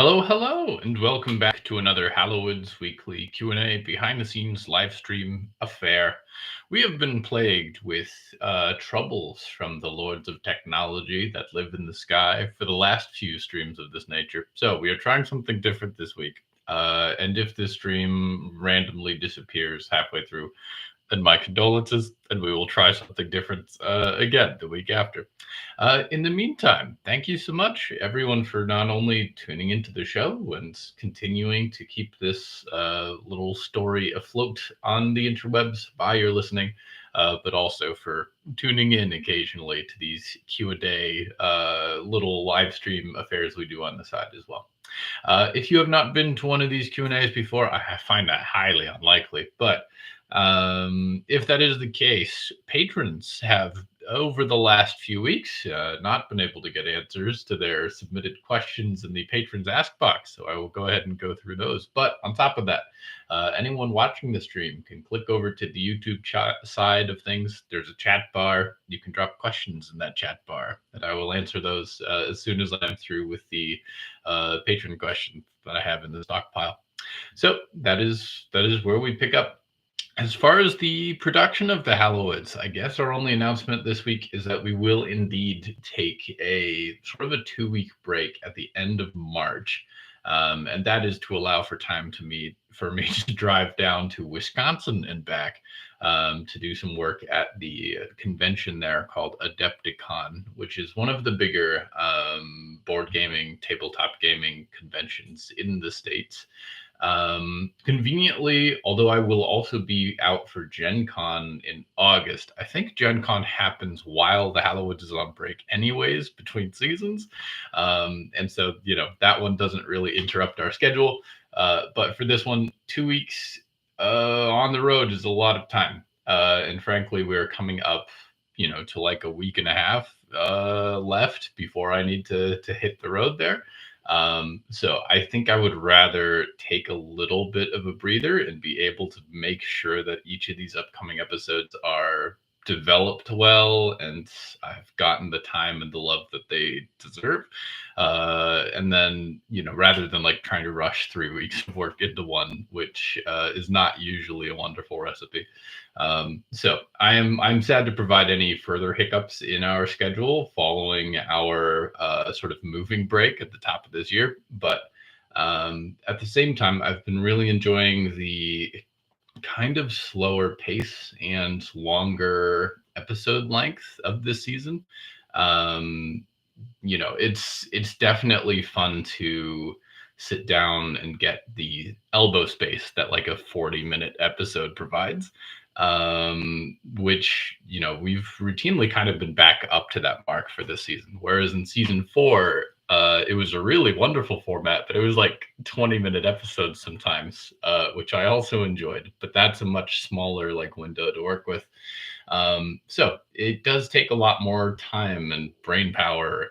Hello, hello, and welcome back to another Hallowoods weekly Q&A behind-the-scenes live stream affair. We have been plagued with troubles from the lords of technology that live in the sky for the last few streams of this nature. So we are trying something different this week. And if this stream randomly disappears halfway through, then my condolences, and we will try something different again the week after. In the meantime, thank you so much, everyone, for not only tuning into the show and continuing to keep this little story afloat on the interwebs by your listening, but also for tuning in occasionally to these Q&A little live stream affairs we do on the side as well. If you have not been to one of these Q&As before, I find that highly unlikely, but if that is the case, patrons have, over the last few weeks, not been able to get answers to their submitted questions in the patrons ask box. So I will go ahead and go through those. But on top of that, anyone watching the stream can click over to the YouTube chat side of things. There's a chat bar. You can drop questions in that chat bar, and I will answer those as soon as I'm through with the patron questions that I have in the stockpile. So that is where we pick up. As far as the production of the Hallowoods, I guess our only announcement this week is that we will indeed take a sort of a 2-week break at the end of March. And that is to allow for time for me to drive down to Wisconsin and back to do some work at the convention there called Adepticon, which is one of the bigger board gaming, tabletop gaming conventions in the States. Conveniently, although I will also be out for Gen Con in August, I think Gen Con happens while the Hallowoods is on break anyways, between seasons. And so, that one doesn't really interrupt our schedule. But for this one, 2 weeks on the road is a lot of time. And frankly, we're coming up, to like a week and a half left before I need to hit the road there. So I think I would rather take a little bit of a breather and be able to make sure that each of these upcoming episodes are developed well and I've gotten the time and the love that they deserve. And then, rather than like trying to rush 3 weeks of work into one, which is not usually a wonderful recipe. So I'm sad to provide any further hiccups in our schedule following our sort of moving break at the top of this year. But at the same time, I've been really enjoying the kind of slower pace and longer episode length of this season. It's definitely fun to sit down and get the elbow space that like a 40-minute episode provides, which we've routinely kind of been back up to that mark for this season, whereas in season 4 it was a really wonderful format, but it was like 20-minute episodes sometimes, which I also enjoyed, but that's a much smaller like window to work with. So it does take a lot more time and brain power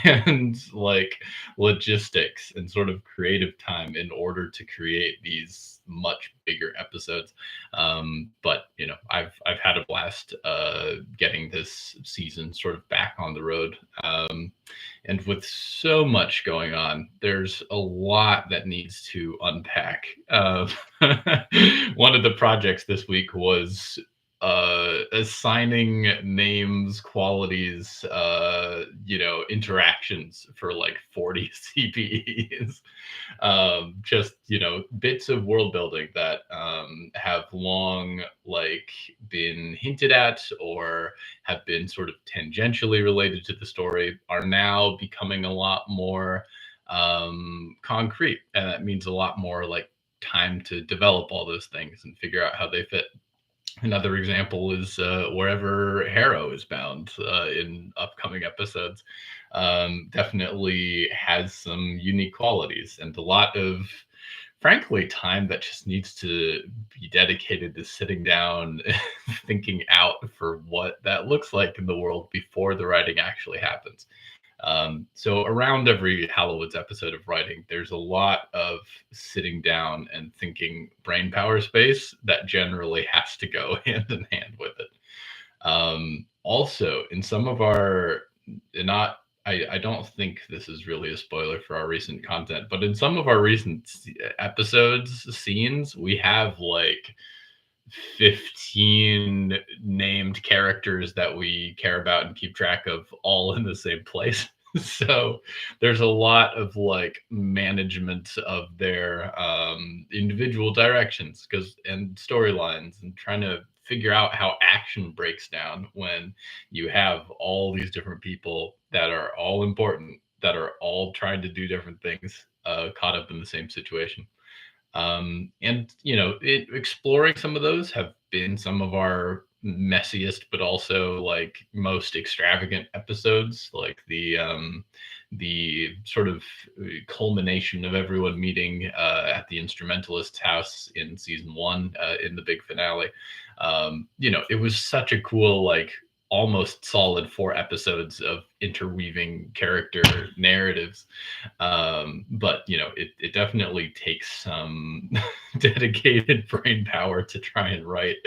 and like logistics and sort of creative time in order to create these much bigger episodes. But I've had a blast getting this season sort of back on the road. And with so much going on, there's a lot that needs to unpack. One of the projects this week was assigning names, qualities, interactions for like 40 CPEs. Just, bits of world building that have long like been hinted at or have been sort of tangentially related to the story are now becoming a lot more concrete. And that means a lot more like time to develop all those things and figure out how they fit. Another example is wherever Harrow is bound in upcoming episodes. Definitely has some unique qualities and a lot of, frankly, time that just needs to be dedicated to sitting down and thinking out for what that looks like in the world before the writing actually happens. So around every Hallowoods episode of writing, there's a lot of sitting down and thinking brain power space that generally has to go hand in hand with it. Also, in some of our, not I don't think this is really a spoiler for our recent content, but in some of our recent episodes, scenes, we have like 15 named characters that we care about and keep track of all in the same place. So there's a lot of like management of their individual directions because and storylines and trying to figure out how action breaks down when you have all these different people that are all important that are all trying to do different things caught up in the same situation. And exploring some of those have been some of our messiest but also like most extravagant episodes, like the sort of culmination of everyone meeting at the instrumentalist's house in season one, in the big finale. It was such a cool, like almost solid 4 episodes of interweaving character narratives. But it definitely takes some dedicated brain power to try and write.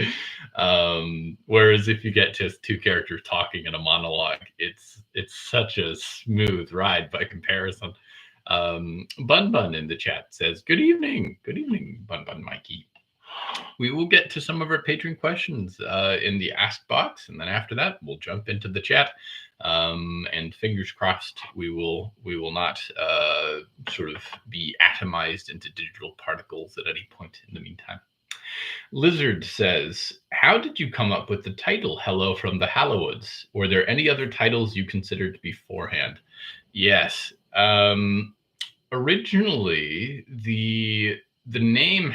Whereas if you get just two characters talking in a monologue, it's such a smooth ride by comparison. Bun Bun in the chat says, good evening, Bun Bun Mikey. We will get to some of our patron questions in the ask box, and then after that, we'll jump into the chat. And fingers crossed, we will not sort of be atomized into digital particles at any point in the meantime. Lizard says, "How did you come up with the title Hello from the Hallowoods? Were there any other titles you considered beforehand?" Yes. Originally, the name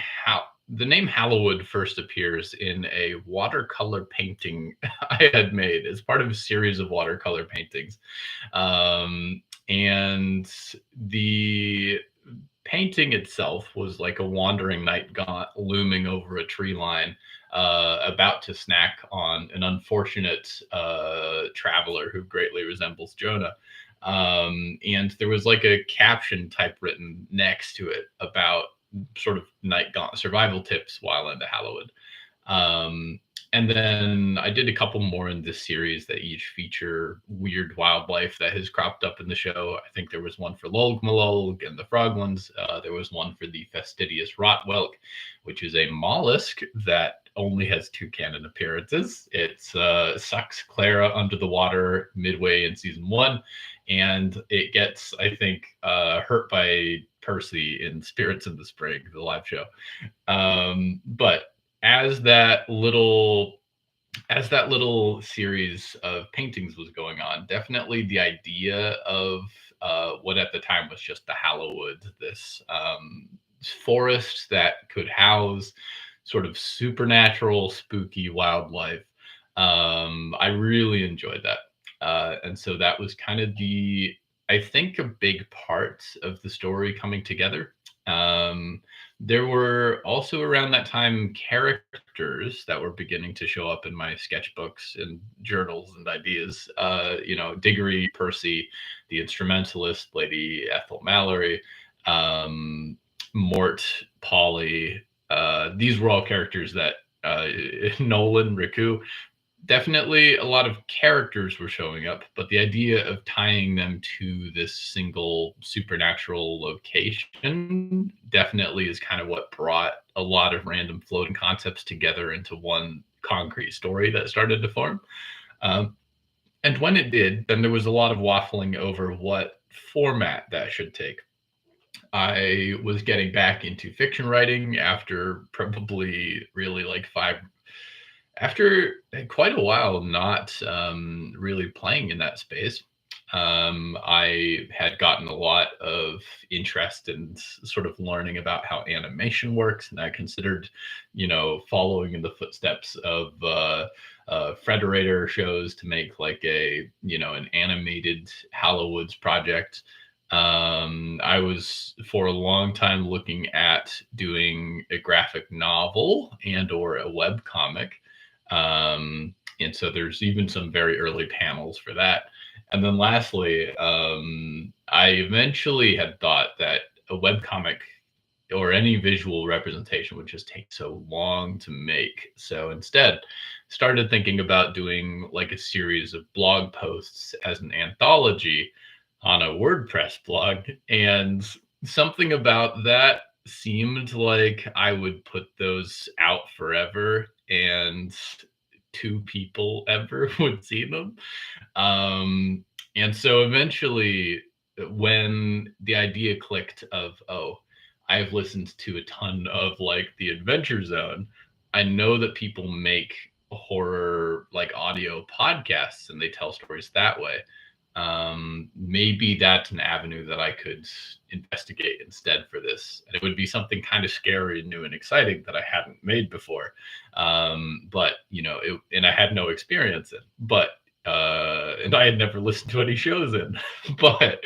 the name Hallowwood first appears in a watercolor painting I had made as part of a series of watercolor paintings. And the painting itself was like a wandering night gaunt looming over a tree line, about to snack on an unfortunate traveler who greatly resembles Jonah. And there was like a caption type written next to it about sort of night gaunt survival tips while into Hallowwood. Um, and then I did a couple more in this series that each feature weird wildlife that has cropped up in the show. I think there was one for Lolg Malolg and the frog ones. There was one for the fastidious Rotwelk, which is a mollusk that only has 2 canon appearances. It sucks Clara under the water midway in season 1, and it gets, I think, hurt by Percy in Spirits in the Spring, the live show. But as that little series of paintings was going on, definitely the idea of what at the time was just the Hallowoods, this forest that could house sort of supernatural, spooky wildlife. I really enjoyed that. And so that was kind of I think, a big part of the story coming together. There were also around that time characters that were beginning to show up in my sketchbooks and journals and ideas. Diggory, Percy, the instrumentalist, Lady Ethel Mallory, Mort, Polly. These were all characters that Nolan, Riku, definitely a lot of characters were showing up, but the idea of tying them to this single supernatural location definitely is kind of what brought a lot of random floating concepts together into one concrete story that started to form. And when it did, then there was a lot of waffling over what format that should take. I was getting back into fiction writing after probably really like after quite a while not really playing in that space. I had gotten a lot of interest in sort of learning about how animation works, and I considered, following in the footsteps of Frederator shows to make like an animated Hallowoods project. I was for a long time looking at doing a graphic novel and or a web comic. And so there's even some very early panels for that. And then lastly, I eventually had thought that a webcomic or any visual representation would just take so long to make. So instead, started thinking about doing like a series of blog posts as an anthology, on a WordPress blog, and something about that seemed like I would put those out forever and two people ever would see them. Um, and so eventually, when the idea clicked of, oh, I've listened to a ton of like the Adventure Zone, I know that people make horror like audio podcasts and they tell stories that way. Maybe that's an avenue that I could investigate instead for this. And it would be something kind of scary and new and exciting that I hadn't made before. But, and I had no experience in, but and I had never listened to any shows in, but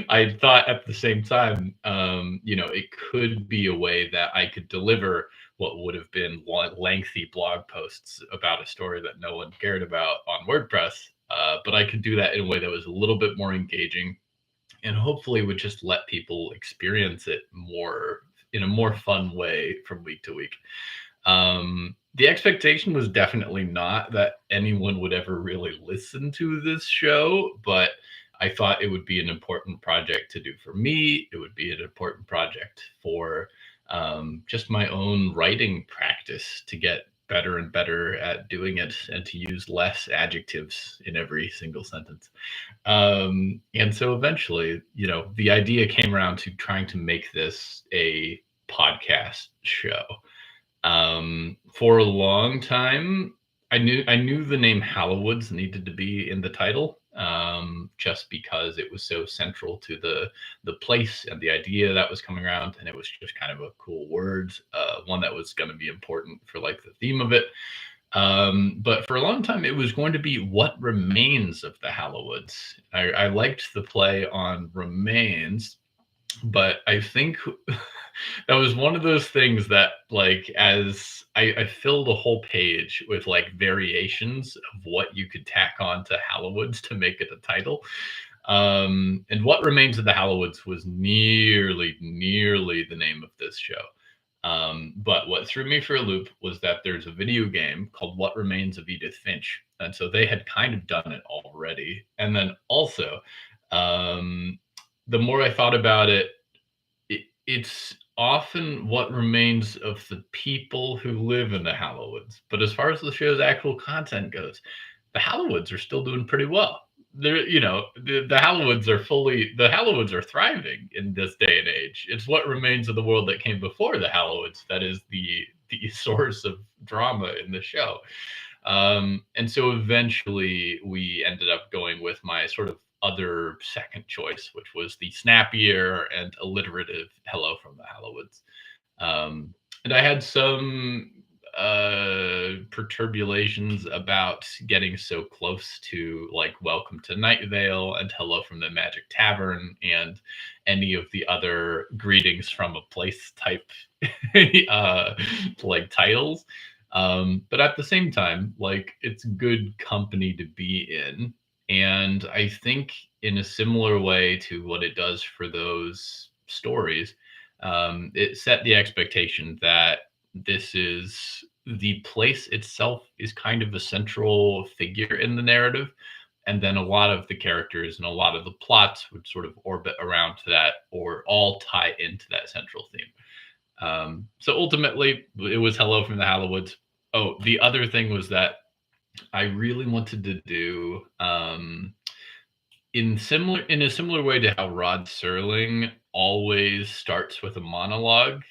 I thought at the same time, it could be a way that I could deliver what would have been lengthy blog posts about a story that no one cared about on WordPress. But I could do that in a way that was a little bit more engaging and hopefully would just let people experience it more in a more fun way from week to week. The expectation was definitely not that anyone would ever really listen to this show, but I thought it would be an important project to do for me. It would be an important project for just my own writing practice to get better and better at doing it and to use less adjectives in every single sentence. And so eventually, the idea came around to trying to make this a podcast show. For a long time, I knew the name Hallowoods needed to be in the title, just because it was so central to the place and the idea that was coming around, and it was just kind of a cool word, one that was going to be important for like the theme of it. But for a long time, it was going to be what remains of the Hallowoods. I liked the play on remains, but I think that was one of those things that, like, as I filled a whole page with like variations of what you could tack on to Hallowoods to make it a title. And what remains of the Hallowoods was nearly the name of this show. But what threw me for a loop was that there's a video game called What Remains of Edith Finch. And so they had kind of done it already. And then also, um, the more I thought about it, it's often what remains of the people who live in the Hallowoods. But as far as the show's actual content goes, the Hallowoods are still doing pretty well. They're, the Hallowoods are thriving in this day and age. It's what remains of the world that came before the Hallowoods that is the source of drama in the show. And so eventually we ended up going with my sort of other second choice, which was the snappier and alliterative Hello from the Hallowoods. And I had some perturbations about getting so close to like Welcome to Night Vale and Hello from the Magic Tavern and any of the other greetings from a place type like titles. But at the same time, like it's good company to be in. And I think in a similar way to what it does for those stories, it set the expectation that this is the place itself is kind of a central figure in the narrative. And then a lot of the characters and a lot of the plots would sort of orbit around that or all tie into that central theme. So ultimately, it was Hello from the Hallowoods. Oh, the other thing was that I really wanted to do in a similar way to how Rod Serling always starts with a monologue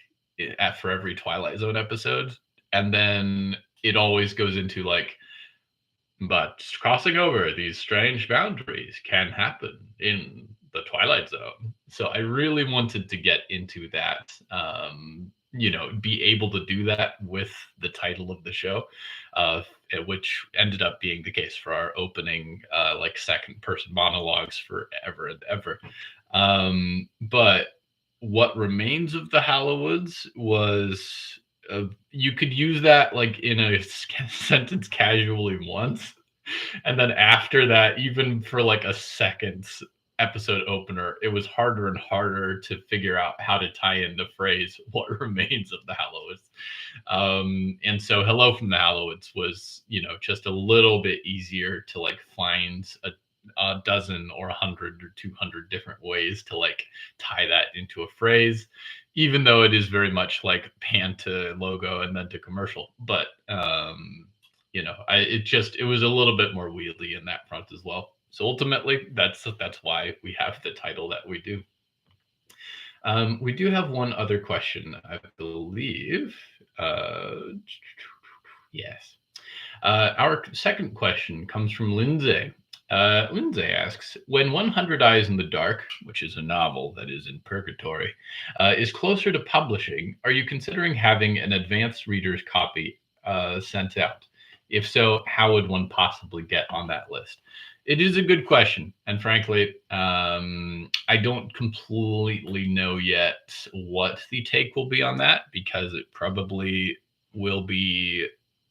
for every Twilight Zone episode, and then it always goes into like, but crossing over these strange boundaries can happen in the Twilight Zone. So I really wanted to get into that, be able to do that with the title of the show, which ended up being the case for our opening, like second person monologues forever and ever. But what remains of the Hallowoods was you could use that like in a sentence casually once, and then after that, even for like a second episode opener, it was harder and harder to figure out how to tie in the phrase "what remains of the Hallowoods." And so "Hello from the Hallowoods" was, just a little bit easier to like find a dozen or 100 or 200 different ways to like tie that into a phrase, even though it is very much like pan to logo and then to commercial. But it was a little bit more wieldy in that front as well. So ultimately, that's why we have the title that we do. We do have one other question, I believe. Yes. Our second question comes from Lindsay. Lindsay asks, when 100 Eyes in the Dark, which is a novel that is in purgatory, is closer to publishing, are you considering having an advanced reader's copy sent out? If so, how would one possibly get on that list? It is a good question. And frankly, I don't completely know yet what the take will be on that, because it probably will be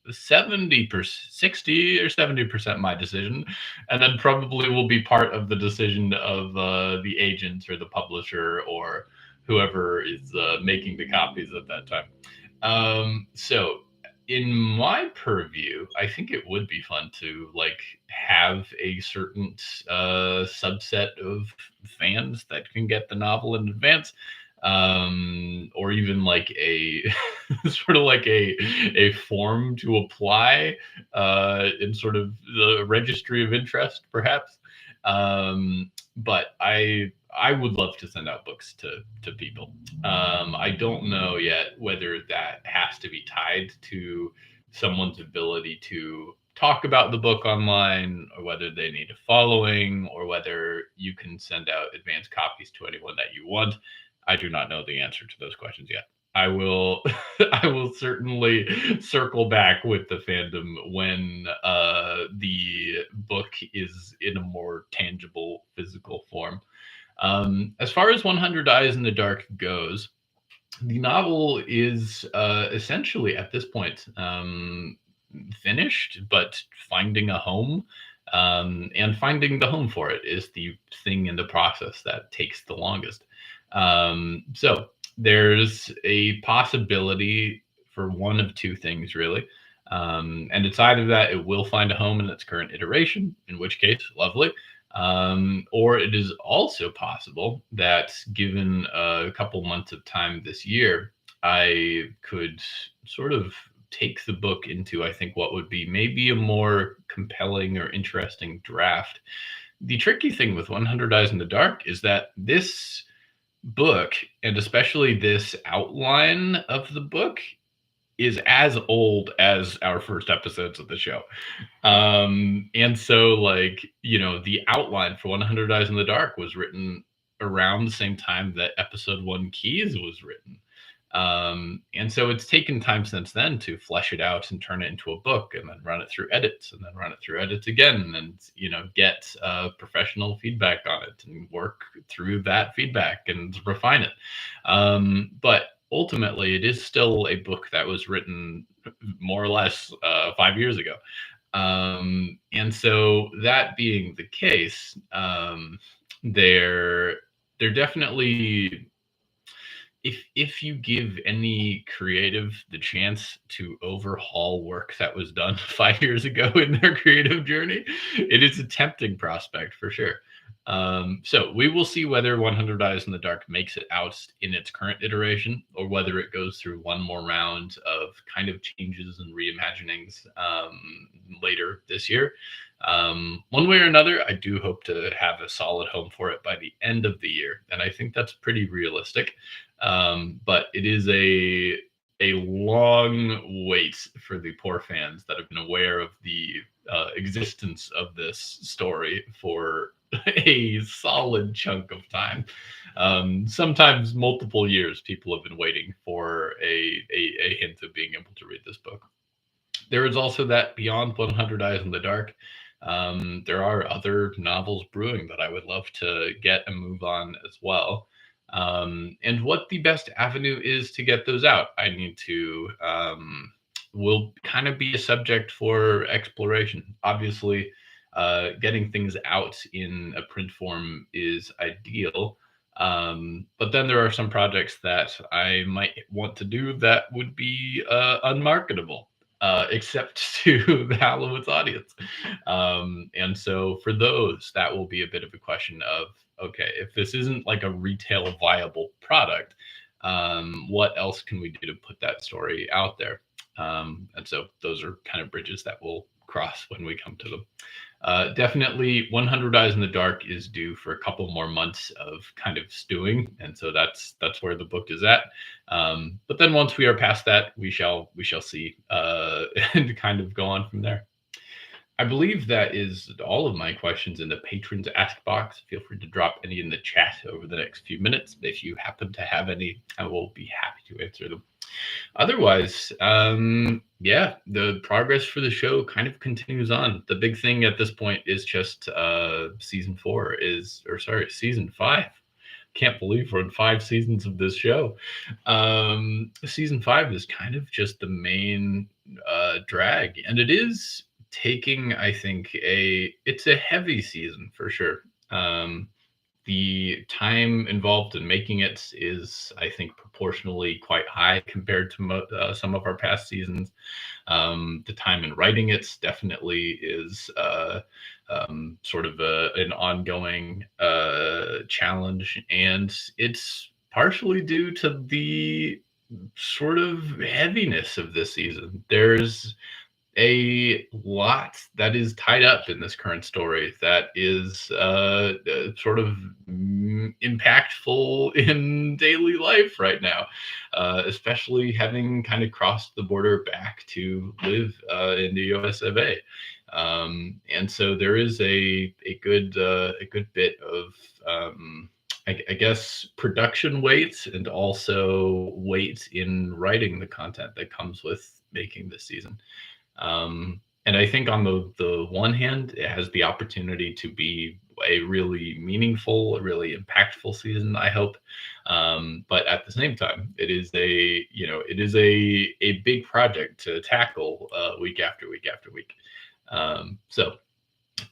70%, 60 or 70% my decision, and then probably will be part of the decision of the agent or the publisher or whoever is making the copies at that time. So in my purview, I think it would be fun to like have a certain subset of fans that can get the novel in advance, or even like a sort of like a form to apply in sort of the registry of interest, perhaps. But I would love to send out books to people. I don't know yet whether that has to be tied to someone's ability to talk about the book online, or whether they need a following, or whether you can send out advanced copies to anyone that you want. I do not know the answer to those questions yet. I will I will certainly circle back with the fandom when the book is in a more tangible physical form. As far as 100 Eyes in the Dark goes, the novel is essentially at this point finished, but finding a home, and finding the home for it is the thing in the process that takes the longest. So there's a possibility for one of two things, really. And it's either that it will find a home in its current iteration, in which case, lovely. Or it is also possible that, given a couple months of time this year, I could sort of take the book into, I think, what would be maybe a more compelling or interesting draft. The tricky thing with 100 Eyes in the Dark is that this book, and especially this outline of the book, is as old as our first episodes of the show. And so, like, the outline for 100 Eyes in the Dark was written around the same time that episode one Keys was written. And so it's taken time since then to flesh it out and turn it into a book, and then run it through edits, and then run it through edits again, and get professional feedback on it, and work through that feedback and refine it. But ultimately, it is still a book that was written more or less 5 years ago. And so, that being the case, they're definitely, if you give any creative the chance to overhaul work that was done 5 years ago in their creative journey, it is a tempting prospect for sure. So we will see whether 100 Eyes in the Dark makes it out in its current iteration, or whether it goes through one more round of kind of changes and reimaginings later this year. One way or another, I do hope to have a solid home for it by the end of the year, and I think that's pretty realistic. But it is a long wait for the poor fans that have been aware of the existence of this story for a solid chunk of time. Sometimes multiple years, people have been waiting for a hint of being able to read this book. There is also that beyond 100 Eyes in the Dark, there are other novels brewing that I would love to get a move on as well. And what the best avenue is to get those out, I need to, will kind of be a subject for exploration. Obviously, getting things out in a print form is ideal. But then there are some projects that I might want to do that would be unmarketable. except to the Hallowoods audience. And so for those, that will be a bit of a question of, okay, if this isn't like a retail viable product, what else can we do to put that story out there? And so those are kind of bridges that we'll cross when we come to them. Definitely 100 Eyes in the Dark is due for a couple more months of kind of stewing, and so that's where the book is at. But then once we are past that, we shall see, and kind of go on from there. I believe that is all of my questions in the patrons ask box. Feel free to drop any in the chat over the next few minutes. If you happen to have any, I will be happy to answer them. Otherwise, yeah, the progress for the show kind of continues on. The big thing at this point is just season 4 is, or sorry, season 5. Can't believe we're in 5 seasons of this show. Season 5 is kind of just the main drag, and it is taking, I think, it's a heavy season for sure. The time involved in making it is, I think, proportionally quite high compared to some of our past seasons. The time in writing it definitely is sort of an ongoing challenge, and it's partially due to the sort of heaviness of this season. There's a lot that is tied up in this current story that is sort of impactful in daily life right now, especially having kind of crossed the border back to live in the US of A. And so there is a good bit of I guess production weight and also weight in writing the content that comes with making this season. And I think on the one hand, it has the opportunity to be a really meaningful, a really impactful season, I hope. But at the same time, it is a big project to tackle week after week after week. So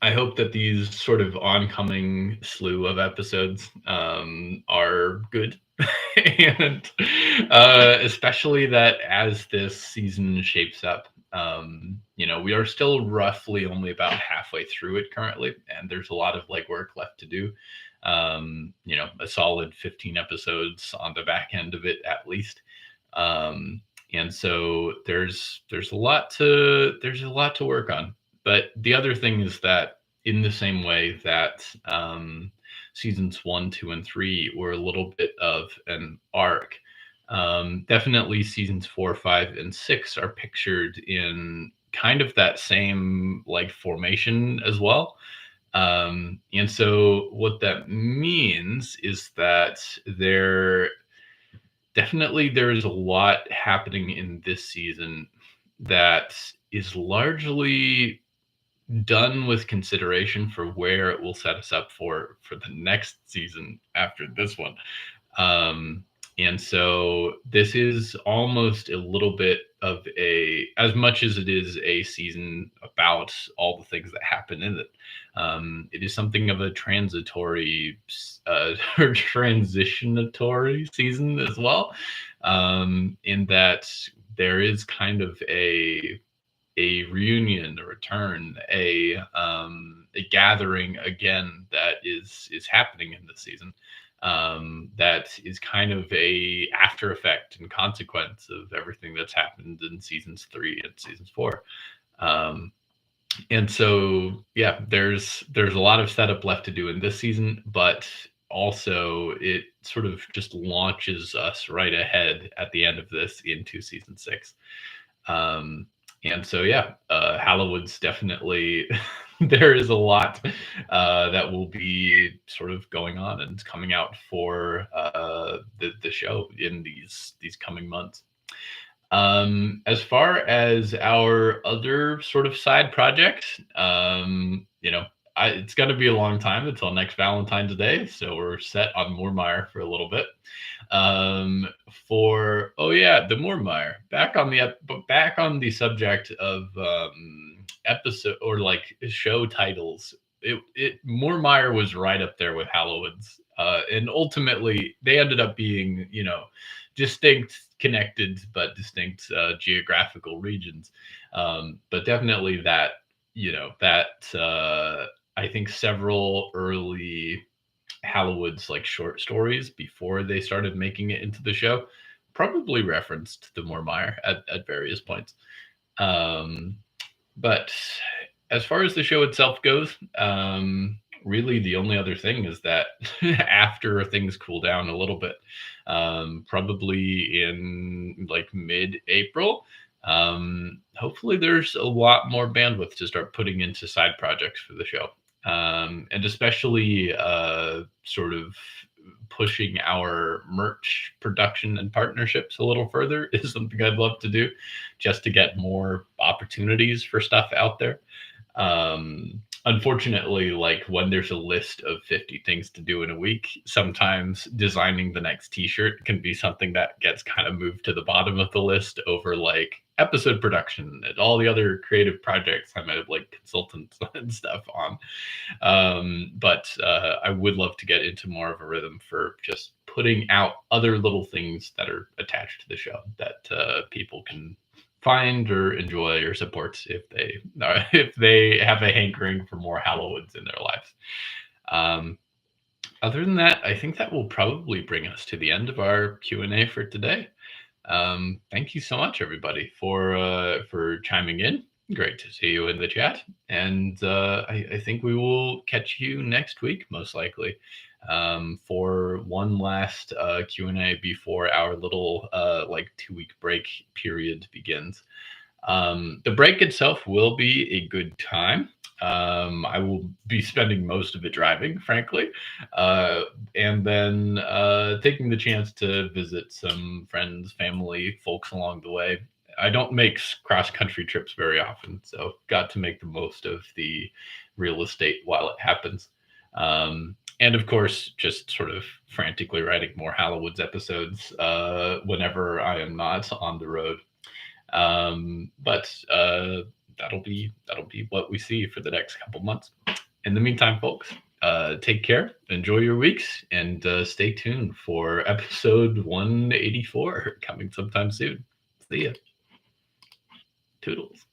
I hope that these sort of oncoming slew of episodes are good. And especially that as this season shapes up, we are still roughly only about halfway through it currently, and there's a lot of legwork left to do. A solid 15 episodes on the back end of it at least. And so there's a lot to work on. But the other thing is that in the same way that seasons 1, 2, and 3 were a little bit of an arc, definitely seasons 4, 5, and 6 are pictured in kind of that same like formation as well. And so what that means is that there is a lot happening in this season that is largely done with consideration for where it will set us up for the next season after this one. And so this is almost a little bit of as much as it is a season about all the things that happen in it, it is something of a transitory or transitionatory season as well, in that there is kind of a reunion, a return, a gathering again that is happening in this season. That is kind of a after effect and consequence of everything that's happened in seasons 3 and seasons 4. And so yeah, there's a lot of setup left to do in this season, but also it sort of just launches us right ahead at the end of this into season 6. And so, yeah, Hallowoods definitely, there is a lot that will be sort of going on and coming out for the show in these coming months. As far as our other sort of side projects, it's going to be a long time until next Valentine's Day, so we're set on Moormire for a little bit. The Moormire. Back on the subject of episode or like show titles. Moormire was right up there with Hallowoods And ultimately they ended up being, distinct, connected, but distinct geographical regions. But definitely that, I think several early Hallowoods like short stories before they started making it into the show probably referenced the Mormire at various points. Um, but as far as the show itself goes, really the only other thing is that after things cool down a little bit, probably in like mid-April, hopefully there's a lot more bandwidth to start putting into side projects for the show. And especially sort of pushing our merch production and partnerships a little further is something I'd love to do just to get more opportunities for stuff out there. Unfortunately, like when there's a list of 50 things to do in a week, sometimes designing the next t-shirt can be something that gets kind of moved to the bottom of the list over like episode production and all the other creative projects I'm a like consultant and stuff on. But I would love to get into more of a rhythm for just putting out other little things that are attached to the show that people can find or enjoy or support if they if they have a hankering for more Hallowoods in their lives. Um, Other than that, I think that will probably bring us to the end of our Q&A for today. Thank you so much, everybody, for chiming in. Great to see you in the chat, and I think we will catch you next week, most likely, for one last Q&A before our little like 2-week break period begins. The break itself will be a good time. I will be spending most of it driving, frankly, uh, and then taking the chance to visit some friends, family, folks along the way. I don't make cross country trips very often, so got to make the most of the real estate while it happens. And of course, just sort of frantically writing more Hallowoods episodes whenever I am not on the road. But that'll be what we see for the next couple months. In the meantime, folks, take care, enjoy your weeks, and stay tuned for episode 184 coming sometime soon. See ya. Toodles.